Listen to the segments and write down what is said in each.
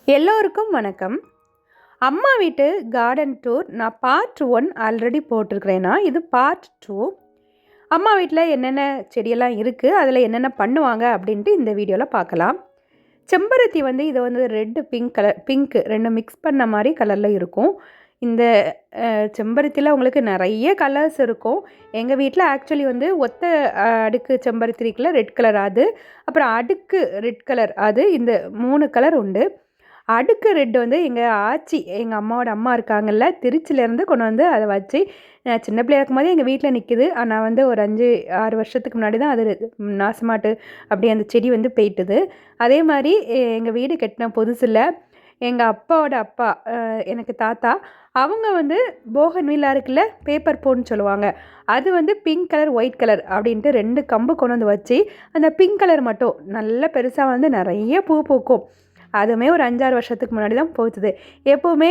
எல்லோருக்கும் வணக்கம். அம்மா வீட்டு கார்டன் டூர் நான் பார்ட் 1 ஆல்ரெடி போட்டிருக்கிறேன்னா, இது பார்ட் 2. அம்மா வீட்டில் என்னென்ன செடியெல்லாம் இருக்குது, அதில் என்னென்ன பண்ணுவாங்க அப்படின்ட்டு இந்த வீடியோவில் பார்க்கலாம். செம்பருத்தி இது ரெட்டு பிங்க் ரெண்டும் மிக்ஸ் பண்ண மாதிரி கலரில் இருக்கும். இந்த செம்பருத்தியில் உங்களுக்கு நிறைய கலர்ஸ் இருக்கும். எங்கள் வீட்டில் ஆக்சுவலி ஒத்த அடுக்கு செம்பருத்தி இருக்குல்ல, ரெட் கலர் அது, அப்புறம் அடுக்கு ரெட் கலர் அது, இந்த 3 கலர் உண்டு. அடுக்கு ரெட் எங்கள் ஆச்சி, எங்கள் அம்மாவோட அம்மா இருக்காங்கல்ல, திருச்சியிலேருந்து கொண்டு வந்து அதை வச்சு நான் சின்ன பிள்ளையா இருக்கும்போது எங்கள் வீட்டில் நிற்கிது. ஆனால் ஒரு 5-6 வருஷத்துக்கு முன்னாடி தான் அது நாசமாட்டு அப்படி அந்த செடி போயிட்டுது. அதே மாதிரி எங்கள் வீடு கட்டின புதுசில் எங்கள் அப்பாவோட அப்பா, எனக்கு தாத்தா, அவங்க போகன்வில்லா இருக்குல்ல, பேப்பர் பூன்னு சொல்லுவாங்க, அது பிங்க் கலர் ஒயிட் கலர் அப்படின்ட்டு 2 கம்பு கொண்டு வந்து வச்சு அந்த பிங்க் கலர் மட்டும் நல்ல பெருசாக நிறைய பூ பூக்கும். அதுவுமே ஒரு 5-6 வருஷத்துக்கு முன்னாடி தான் போச்சுது. எப்போவுமே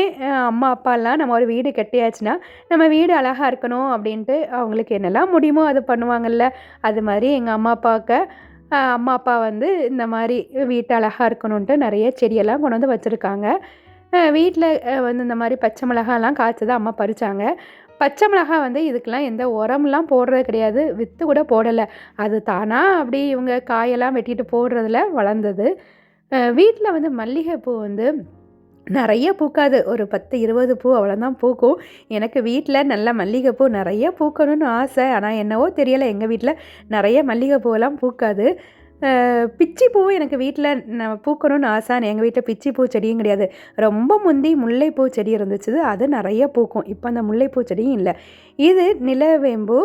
அம்மா அப்பாலாம் நம்ம ஒரு வீடு கட்டியாச்சுன்னா நம்ம வீடு அழகாக இருக்கணும் அப்படின்ட்டு அவங்களுக்கு என்னெல்லாம் முடியுமோ அது பண்ணுவாங்கள்ல. அது மாதிரி எங்கள் அம்மா அப்பா இந்த மாதிரி வீட்டு அழகாக இருக்கணுன்ட்டு நிறைய செடியெல்லாம் கொண்டு வந்து வச்சுருக்காங்க. வீட்டில் இந்த மாதிரி பச்சை மிளகாலாம் காய்ச்சதை அம்மா பறித்தாங்க. பச்சை மிளகா இதுக்கெலாம் எந்த உரம்லாம் போடுறது கிடையாது, விற்று கூட போடலை. அது தானாக அப்படி இவங்க காயெல்லாம் வெட்டிட்டு போடுறதுல வளர்ந்தது. வீட்டில் மல்லிகைப்பூ நிறைய பூக்காது, ஒரு 10-20 பூ அவ்வளோதான் பூக்கும். எனக்கு வீட்டில் நல்ல மல்லிகைப்பூ நிறைய பூக்கணும்னு ஆசை. ஆனால் என்னவோ தெரியலை, எங்கள் வீட்டில் நிறைய மல்லிகைப்பூவெல்லாம் பூக்காது. பிச்சி பூவும் எனக்கு வீட்டில் பூக்கணும்னு ஆசை. எங்கள் வீட்டில் பிச்சி பூ செடியும் கிடையாது. ரொம்ப முந்தி முல்லைப்பூ செடி இருந்துச்சு, அது நிறைய பூக்கும். இப்போ அந்த முல்லைப்பூ செடியும் இல்லை. இது நிலவேம்பு,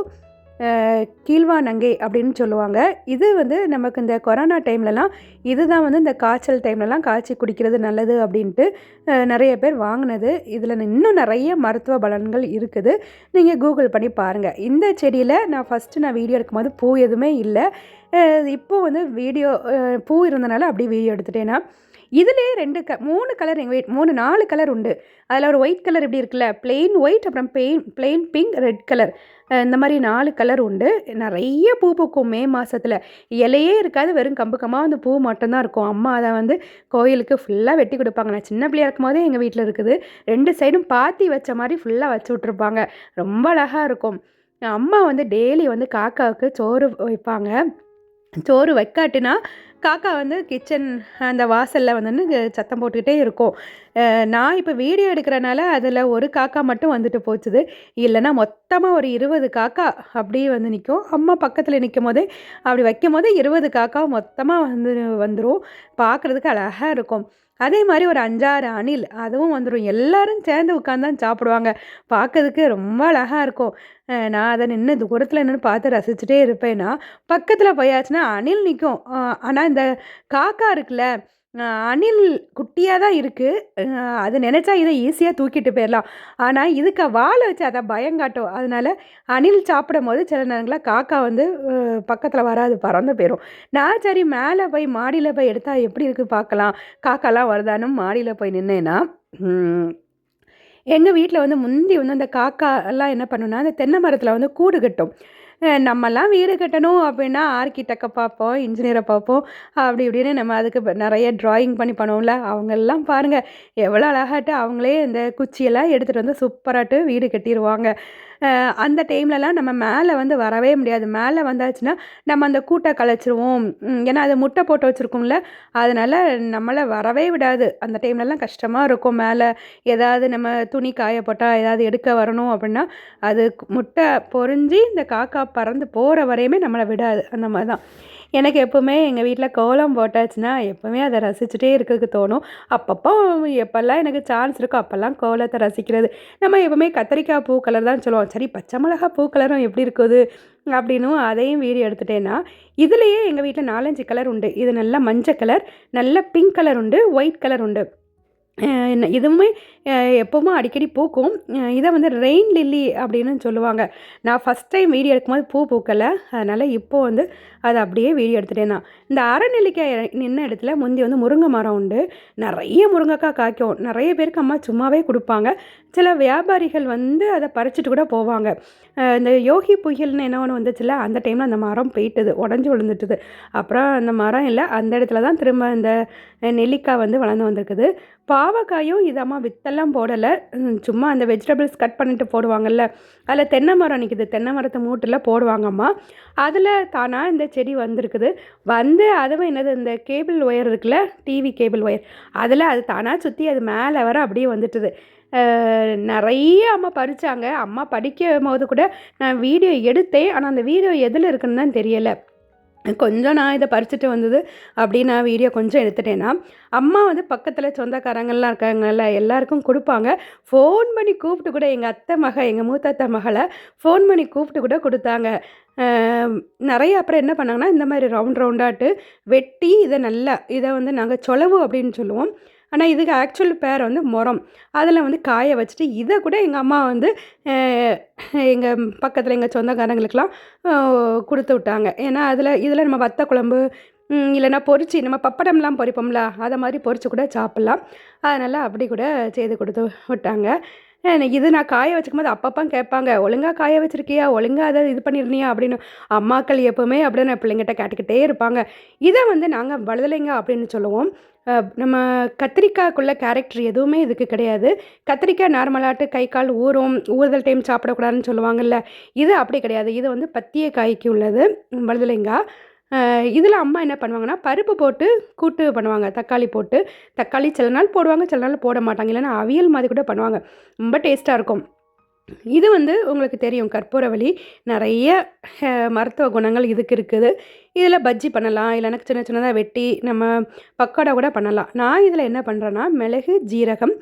கீழ்வாநங்கை அப்படின்னு சொல்லுவாங்க. இது நமக்கு இந்த கொரோனா டைம்லலாம் இதுதான் இந்த காய்ச்சல் டைம்லலாம் காய்ச்சி குடிக்கிறது நல்லது அப்படின்ட்டு நிறைய பேர் வாங்கினது. இதில் இன்னும் நிறைய மருத்துவ பலன்கள் இருக்குது, நீங்கள் கூகுள் பண்ணி பாருங்கள். இந்த செடியில் நான் வீடியோ எடுக்கும்போது பூ எதுவுமே இல்லை. இப்போது வீடியோ பூ இருந்தனால அப்படியே வீடியோ எடுத்துட்டேன்னா, இதிலே 3 கலர் எங்கள் 4 கலர் உண்டு. அதில் ஒரு ஒயிட் கலர் இப்படி இருக்குல்ல, பிளெயின் ஒயிட், அப்புறம் பிளெயின் பிங்க், ரெட் கலர், இந்த மாதிரி 4 கலர் உண்டு. நிறைய பூ பூக்கும் மே மாதத்தில். இலையே இருக்காது, வெறும் கம்பு கம்மாக பூ மட்டும்தான் இருக்கும். அம்மா அதை கோயிலுக்கு ஃபுல்லாக வெட்டி கொடுப்பாங்க. நான் சின்ன பிள்ளையா இருக்கும் போதே எங்கள் வீட்டில் இருக்குது. 2 சைடும் பாத்தி வச்ச மாதிரி ஃபுல்லாக வச்சு விட்ருப்பாங்க. ரொம்ப அழகாக இருக்கும். அம்மா டெய்லி காக்காவுக்கு சோறு வைப்பாங்க. சோறு வைக்காட்டினா காக்கா கிச்சன் அந்த வாசலில் சத்தம் போட்டுக்கிட்டே இருக்கும். நான் இப்போ வீடியோ எடுக்கிறனால அதில் ஒரு காக்கா மட்டும் போச்சுது. இல்லைன்னா மொத்தமாக ஒரு 20 காக்கா அப்படியே நிற்கும். அம்மா பக்கத்தில் நிற்கும் போதே அப்படி வைக்கும் போது 20 காக்கா மொத்தமாக வந்துடும். பார்க்குறதுக்கு அழகாக இருக்கும். அதே மாதிரி ஒரு 5-6 அணில் அதுவும் வந்துடும். எல்லோரும் சேர்ந்து உட்காந்தான் சாப்பிடுவாங்க. பார்க்கறதுக்கு ரொம்ப அழகாக இருக்கும். நான் அதை தூரத்தில் நின்று பார்த்து ரசிச்சுட்டே இருப்பேன்னா, பக்கத்தில் போயாச்சுன்னா அணில் நிற்கும். ஆனால் இந்த காக்கா இருக்குல்ல, அணில் குட்டியாக தான் இருக்குது. அது நினச்சா இதை ஈஸியாக தூக்கிட்டு போயிடலாம். ஆனால் இதுக்கு வாழை வச்சு அதை பயங்காட்டும். அதனால் அணில் சாப்பிடும் போது சில நேரங்களில் காக்கா பக்கத்தில் வராது, பறந்து போயிடும். நான் சரி மேலே போய் மாடியில் போய் எடுத்தால் எப்படி இருக்குது பார்க்கலாம், காக்காலாம் வருதான்னு மாடியில் போய் நின்னேன்னா, எங்கள் வீட்டில் முந்தி அந்த காக்கா எல்லாம் என்ன பண்ணுன்னா, அந்த தென்னை மரத்தில் கூடு கட்டும். நம்மலாம் வீடு கட்டணும் அப்படின்னா ஆர்கிடெக்டை பார்ப்போம், இன்ஜினியரை பார்ப்போம், அப்படி இப்படின்னு நம்ம அதுக்கு நிறைய ட்ராயிங் பண்ணி பண்ணுவோம்ல. அவங்கெல்லாம் பாருங்கள் எவ்வளோ அழகாட்டு அவங்களே இந்த குச்சியெல்லாம் எடுத்துகிட்டு சூப்பராட்டு வீடு கட்டிடுவாங்க. அந்த டைம்லலாம் நம்ம மேலே வரவே முடியாது. மேலே வந்தாச்சுன்னா நம்ம அந்த கூட்டை கலைச்சிருவோம். ஏன்னா அது முட்டை போட்டு வச்சுருக்கோம்ல, அதனால் நம்மளை வரவே விடாது. அந்த டைம்லலாம் கஷ்டமாக இருக்கும். மேலே ஏதாவது நம்ம துணி காய போட்டால் ஏதாவது எடுக்க வரணும் அப்படின்னா அது முட்டை பொறிஞ்சி இந்த காக்கா பறந்து போகிற வரையுமே நம்மளை விடாது. அந்த மாதிரி தான் எனக்கு எப்போவுமே எங்கள் வீட்டில் கோலம் போட்டாச்சுன்னா எப்போவுமே அதை ரசிச்சுட்டே இருக்கிறதுக்கு தோணும். அப்பப்போ எப்போல்லாம் எனக்கு சான்ஸ் இருக்கோ அப்போல்லாம் கோலத்தை ரசிக்கிறது. நம்ம எப்போவுமே கத்திரிக்காய் பூ கலர் தான் சொல்லுவோம். சரி பச்சை மிளகா பூ கலரும் எப்படி இருக்குது அப்படின்னும் அதையும் வீடியோ எடுத்துட்டேன்னா, இதுலேயே எங்கள் வீட்டில் 4-5 கலர் உண்டு. இது நல்ல மஞ்சள் கலர், நல்ல பிங்க் கலர் உண்டு, ஒயிட் கலர் உண்டு. என்ன இதுவுமே எப்போவுமே அடிக்கடி பூக்கும். இதை வந்து ரெயின் லில்லி அப்படின்னு சொல்லுவாங்க. நான் ஃபஸ்ட் டைம் வீடியோ எடுக்கும்போது பூ பூக்கலை, அதனால் இப்போ வந்து அதை அப்படியே வீடியோ எடுத்துட்டேன் நான். இந்த அரைநெல்லிக்காய் நின்ன இடத்துல முந்தி வந்து முருங்கை மரம் உண்டு. நிறைய முருங்கைக்காய் காய்க்கும். நிறைய பேருக்கு அம்மா சும்மாவே கொடுப்பாங்க. சில வியாபாரிகள் வந்து அதை பறிச்சுட்டு கூட போவாங்க. இந்த யோகி புயல்னு என்ன ஒன்று வந்துச்சுல்ல, அந்த டைமில் அந்த மரம் போயிட்டுது, உடஞ்சி விழுந்துட்டுது. அப்புறம் அந்த மரம் இல்லை, அந்த இடத்துல தான் திரும்ப இந்த நெல்லிக்காய் வந்து வளர்ந்து வந்திருக்குது. பாவக்காயும் இது அம்மா வித்தெல்லாம் போடலை, சும்மா அந்த வெஜிடபிள்ஸ் கட் பண்ணிட்டு போடுவாங்கல்ல, அதில் தென்னை மரம் நிற்கிது, தென்னை மரத்தை மூட்டில் போடுவாங்கம்மா. அதில் தானாக இந்த செடி வந்திருக்குது. வந்து அதுவும் என்னது, இந்த கேபிள் ஒயர் இருக்குல்ல, டிவி கேபிள் ஒயர், அதில் அது தானாக சுற்றி அது மேலே வர அப்படியே வந்துட்டுது. நிறைய அம்மா பறித்தாங்க. அம்மா படிக்கும் போது கூட நான் வீடியோ எடுத்தேன், ஆனால் அந்த வீடியோ எதில் இருக்குன்னு தான் தெரியலை. கொஞ்சம் நான் இதை பறிச்சுட்டு வந்தது அப்படின்னு நான் வீடியோ கொஞ்சம் எடுத்துட்டேன்னா, அம்மா வந்து பக்கத்தில் சொந்தக்காரங்கள்லாம் இருக்காங்கல்ல, எல்லாருக்கும் கொடுப்பாங்க. ஃபோன் பண்ணி கூப்பிட்டு கூட எங்கள் அத்தை எங்கள் மூத்த அத்தை மகளை ஃபோன் பண்ணி கூப்பிட்டு கூட கொடுத்தாங்க. நிறைய அப்புறம் என்ன பண்ணாங்கன்னா, இந்த மாதிரி ரவுண்ட் ரவுண்டாட்டு வெட்டி இதை வந்து நாங்கள் சொலவு அப்படின்னு சொல்லுவோம். ஆனால் இதுக்கு ஆக்சுவல் பேர் வந்து முறம். அதில் வந்து காய வச்சுட்டு இதை கூட எங்கள் அம்மா வந்து எங்கள் பக்கத்தில் எங்கள் சொந்தக்காரங்களுக்கெலாம் கொடுத்து விட்டாங்க. ஏன்னா இதில் நம்ம வத்த குழம்பு இல்லைன்னா பொரிச்சு நம்ம பப்படம்லாம் பொரிப்போம்ல, அதை மாதிரி பொரிச்சு கூட சாப்பிட்லாம். அதனால் அப்படி கூட செய்து கொடுத்து விட்டாங்க. இது நான் காய வச்சுக்கும் போது அப்பப்போ கேட்பாங்க, ஒழுங்காக காய வச்சுருக்கியா, ஒழுங்காக அதை இது பண்ணியிருந்தியா அப்படின்னு. அம்மாக்கள் எப்போவுமே அப்படி நான் பிள்ளைங்கிட்ட கேட்டுக்கிட்டே இருப்பாங்க. இதை வந்து நாங்கள் வழுதலைங்க அப்படின்னு சொல்லுவோம். நம்ம கத்திரிக்காய்க்குள்ள கேரக்டர் எதுவுமே இதுக்கு கிடையாது. கத்திரிக்காய் நார்மலாட்டு கை கால் ஊறுதல் டைம் சாப்பிடக்கூடாதுன்னு சொல்லுவாங்கள்ல, இது அப்படி கிடையாது. இது வந்து பத்திய காய்க்கு உள்ளது வழுதலைங்காய். இதில் அம்மா என்ன பண்ணுவாங்கன்னா, பருப்பு போட்டு கூட்டு பண்ணுவாங்க. தக்காளி போட்டு, தக்காளி சில நாள் போடுவாங்க, சில நாள் போட மாட்டாங்க. இல்லைன்னா அவியல் மாதிரி கூட பண்ணுவாங்க. ரொம்ப டேஸ்ட்டாக இருக்கும். இது வந்து உங்களுக்கு தெரியும், கற்பூரவள்ளி நிறைய மருத்துவ குணங்கள் இதுக்கு இருக்குது. இதில் பஜ்ஜி பண்ணலாம், இல்லைன்னா சின்ன சின்னதாக வெட்டி நம்ம பக்கோடா கூட பண்ணலாம். நான் இதில் என்ன பண்ணுறேன்னா, மிளகு, ஜீரகம்,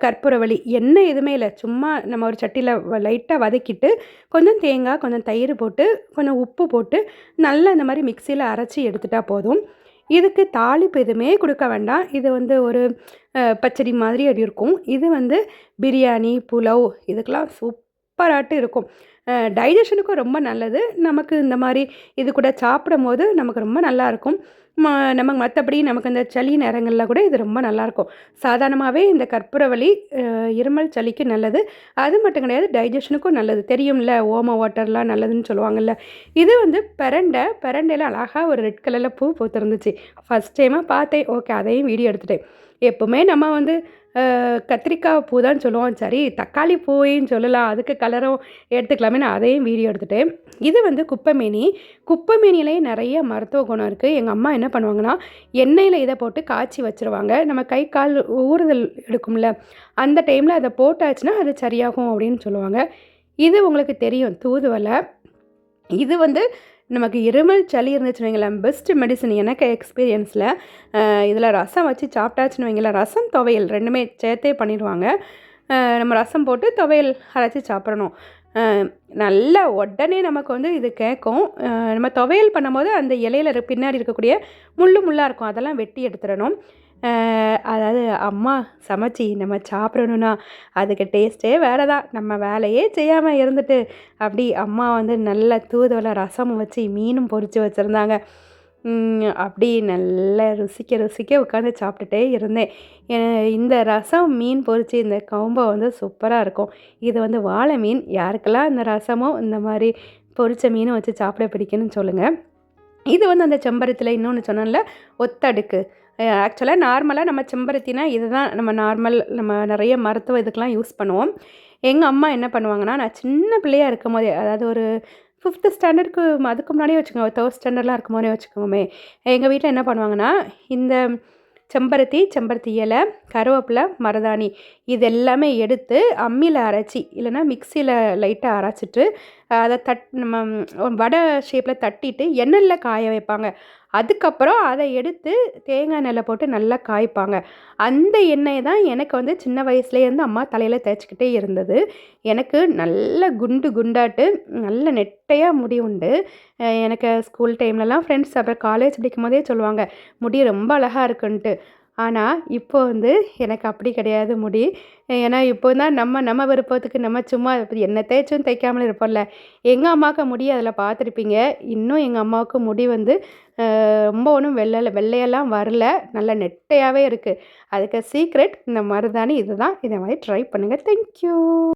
கற்பூரவள்ளி, எண்ணெய் எதுவுமே இல்லை, சும்மா நம்ம ஒரு சட்டியில் லைட்டாக வதக்கிட்டு கொஞ்சம் தேங்காய், கொஞ்சம் தயிர் போட்டு, கொஞ்சம் உப்பு போட்டு நல்லா இந்த மாதிரி மிக்சியில் அரைச்சி எடுத்துட்டால் போதும். இதுக்கு தாளிப்பு எதுவுமே கொடுக்க வேண்டாம். இது வந்து ஒரு பச்சடி மாதிரி அப்படி இருக்கும். இது வந்து பிரியாணி, புலாவ் இதுக்கெலாம் சூப்பராட்டு இருக்கும். டைஜஷனுக்கும் ரொம்ப நல்லது. நமக்கு இந்த மாதிரி இது கூட சாப்பிடும் போது நமக்கு ரொம்ப நல்லாயிருக்கும். நமக்கு மற்றபடி நமக்கு இந்த சளி நேரங்களில் கூட இது ரொம்ப நல்லாயிருக்கும். சாதாரணமாகவே இந்த கற்பூரவள்ளி இருமல் சளிக்கு நல்லது. அது மட்டும் கிடையாது, டைஜஷனுக்கும் நல்லது. தெரியும்ல, ஓம வாட்டர்லாம் நல்லதுன்னு சொல்லுவாங்கள்ல. இது வந்து பெரண்டையில் அழகாக ஒரு ரெட் கலரில் பூ பூத்திருந்துச்சு. ஃபஸ்ட் டைமாக பார்த்தேன். ஓகே, அதையும் வீடியோ எடுத்துட்டேன். எப்போவுமே நம்ம வந்து கத்திரிக்காய் பூ தான் சொல்லுவோம், சரி தக்காளி பூவையும் சொல்லலாம், அதுக்கு கலரும் எடுத்துக்கலாமே, நான் அதையும் வீடியோ எடுத்துட்டேன். இது வந்து குப்பைமேனிலேயே நிறைய மருத்துவ குணம் இருக்குது. எங்கள் அம்மா என்ன பண்ணுவாங்கன்னா, எண்ணெயில் இதை போட்டு காய்ச்சி வச்சுருவாங்க. நம்ம கை கால் ஊறுதல் எடுக்கும்ல, அந்த டைமில் அதை போட்டாச்சுன்னா அது சரியாகும் அப்படின்னு சொல்லுவாங்க. இது உங்களுக்கு தெரியும், தூதுவளை. இது வந்து நமக்கு இருமல் சளி இருந்துச்சுன்னு வைங்களேன், பெஸ்ட்டு மெடிசன் எனக்கு எக்ஸ்பீரியன்ஸில். இதில் ரசம் வச்சு சாப்பிட்டாச்சுன்னு வைங்களேன், ரசம் துவையல் ரெண்டுமே சேர்த்தே பண்ணிடுவாங்க. நம்ம ரசம் போட்டு துவையல் அரைச்சி சாப்பிடணும். நல்லா உடனே நமக்கு வந்து இது கேட்கும். நம்ம துவையல் பண்ணும்போது அந்த இலையில பின்னாடி இருக்கக்கூடிய முள்ளாக இருக்கும், அதெல்லாம் வெட்டி எடுத்துடணும். அதாவது அம்மா சமைச்சி நம்ம சாப்பிடணுன்னா அதுக்கு டேஸ்ட்டே வேறு தான். நம்ம வேலையே செய்யாமல் இருந்துட்டு அப்படி அம்மா வந்து நல்ல தூதுவளை ரசம் வச்சு மீனும் பொரித்து வச்சுருந்தாங்க. அப்படி நல்லா ருசிக்க உட்காந்து சாப்பிட்டுட்டே இருந்தேன். இந்த ரசம், மீன் பொரித்து இந்த காம்போ வந்து சூப்பராக இருக்கும். இது வந்து வாழை மீன். யாருக்கெல்லாம் இந்த ரசமும் இந்த மாதிரி பொரித்த மீனும் வச்சு சாப்பிட பிடிக்குன்னு சொல்லுங்கள். இது வந்து அந்த செம்பருத்தியில் இன்னொன்று சொன்னோம்ல, ஒத்தடுக்கு. ஆக்சுவலாக நார்மலாக நம்ம செம்பருத்தினா இதுதான் நம்ம நிறைய மருத்துவ இதுக்கெலாம் யூஸ் பண்ணுவோம். எங்கள் அம்மா என்ன பண்ணுவாங்கன்னா, நான் சின்ன பிள்ளையாக இருக்கும் போதே, அதாவது ஒரு 5th ஸ்டாண்டர்டுக்கு அதுக்கு முன்னாடியே வச்சுக்கோங்க, 3rd ஸ்டாண்டர்ட்லாம் இருக்கும் போதே வச்சுக்கோமே, எங்கள் வீட்டில் என்ன பண்ணுவாங்கன்னா, இந்த செம்பருத்தி இலை, கருவேப்பிலை, மருதாணி இது எல்லாமே எடுத்து அம்மியில் அரைச்சி, இல்லைன்னா மிக்சியில் லைட்டாக அரைச்சிட்டு அதை நம்ம வடை ஷேப்பில் தட்டிட்டு எண்ணெயில் காய வைப்பாங்க. அதுக்கப்புறம் அதை எடுத்து தேங்காய் எண்ணெயில் போட்டு நல்லா காய்ப்பாங்க. அந்த எண்ணெய் தான் எனக்கு வந்து சின்ன வயசுலேருந்து அம்மா தலையில் தேய்ச்சிக்கிட்டே இருந்தது. எனக்கு நல்ல குண்டாட்டு நல்ல நெட்டையாக முடி உண்டு. எனக்கு ஸ்கூல் டைம்லலாம் ஃப்ரெண்ட்ஸ், அப்புறம் காலேஜ் படிக்கும் போதே சொல்லுவாங்க, முடி ரொம்ப அழகாக இருக்குன்ட்டு. ஆனால் இப்போ வந்து எனக்கு அப்படி கிடையாது முடி. ஏன்னா இப்போ தான் நம்ம நம்ம விருப்பத்துக்கு நம்ம சும்மா என்ன தேய்ச்சும் தேய்க்காமலும் இருப்போம்ல. எங்கள் அம்மாவுக்கு முடி அதில் பார்த்துருப்பீங்க. இன்னும் எங்கள் அம்மாவுக்கு முடி வந்து ரொம்ப ஒன்றும் வெள்ளையெல்லாம் வரல. நல்ல நெட்டையாகவே இருக்குது. அதுக்கு சீக்ரெட் இந்த மருதாணி இதுதான். இதை மாதிரி ட்ரை பண்ணுங்கள். Thank you.